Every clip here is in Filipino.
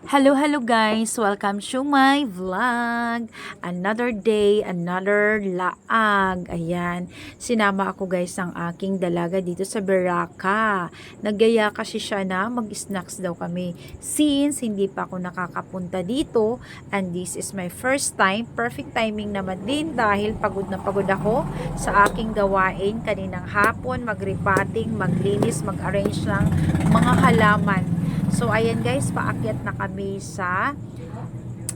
Hello, hello guys! Welcome to my vlog. Another day, another laag. Ayan, sinama ako guys ng aking dalaga dito sa Baraka. Nagyaya kasi siya na mag-snacks daw kami. Since hindi pa ako nakakapunta dito and this is my first time, perfect timing naman din dahil pagod na pagod ako sa aking gawain kaninang hapon, mag-repotting, maglinis, mag-arrange ng mga halaman. So, ayan guys, paakyat na kami sa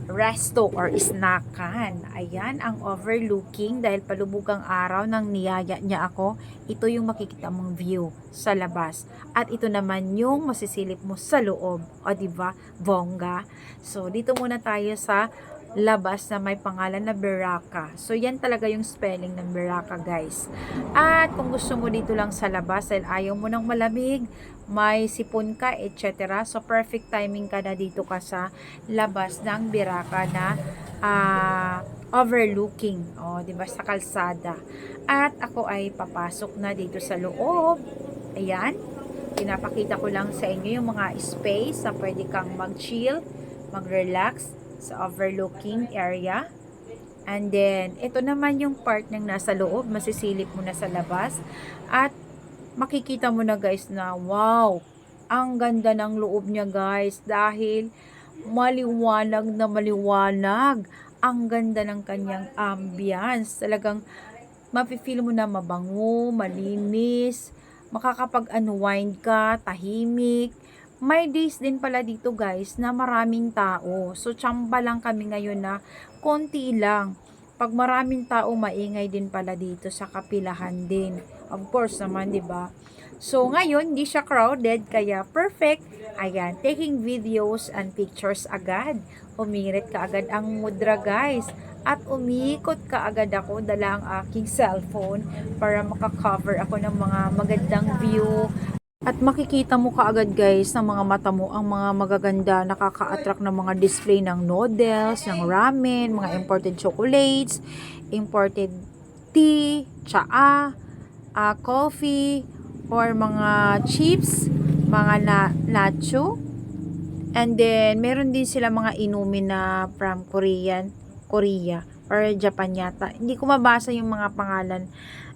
resto or snackan. Ayan, ang overlooking dahil palubog ang araw ng niyaya niya ako. Ito yung makikita mong view sa labas. At ito naman yung masisilip mo sa loob. O, diba? Bongga. So, dito muna tayo sa labas na may pangalan na Baraka. So, yan talaga yung spelling ng Baraka, guys. At kung gusto mo dito lang sa labas, dahil ayaw mo ng malamig, may sipon ka, etc. So, perfect timing ka na dito ka sa labas ng Baraka na overlooking. O, diba, sa kalsada. At ako ay papasok na dito sa loob. Ayan. Pinapakita ko lang sa inyo yung mga space na pwede kang mag-chill, mag-relax sa overlooking area. And then, ito naman yung part ng nasa loob, masisilip mo na sa labas. At makikita mo na guys na, wow, ang ganda ng loob niya guys. Dahil maliwanag na maliwanag. Ang ganda ng kanyang ambience. Talagang mafe-feel mo na mabango, malinis, makakapag-unwind ka, tahimik. May days din pala dito guys na maraming tao. So, tsamba lang kami ngayon na konti lang. Pag maraming tao, maingay din pala dito sa kapilahan din. Of course naman, di ba? So, ngayon, hindi siya crowded, kaya perfect. Ayan, taking videos and pictures agad. Umirit ka agad ang mudra guys. At umikot ka agad ako, dala ang aking cellphone para makakover ako ng mga magandang view. At makikita mo kaagad guys ng mga mata mo ang mga magaganda, nakaka-attract ng mga display ng noodles, ng ramen, mga imported chocolates, imported tea, tsaa, coffee, or mga chips, mga nacho. And then, meron din sila mga inumin na from Korea, or Japan yata. Hindi ko mabasa yung mga pangalan.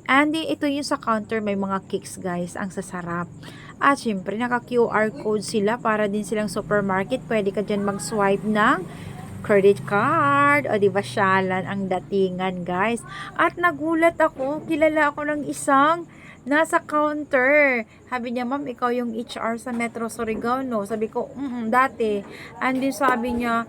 And ito yung sa counter, may mga cakes guys, ang sasarap. At syempre, naka QR code sila para din silang supermarket. Pwede ka dyan mag-swipe ng credit card. O diba, syalan ang datingan guys. At nagulat ako, kilala ako ng isang nasa counter. Sabi niya, ma'am, ikaw yung HR sa Metro Surigao, no? Sabi ko, dati. And then sabi niya,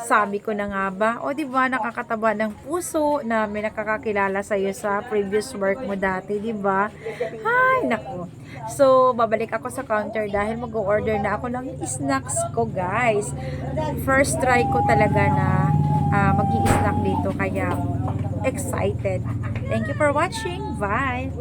sabi ko na nga ba? O, diba, nakakataba ng puso na may nakakakilala sa'yo sa previous work mo dati, diba? Ay, naku. So, babalik ako sa counter dahil mag-order na ako ng snacks ko, guys. First try ko talaga na mag-i-snack dito, kaya excited. Thank you for watching. Bye!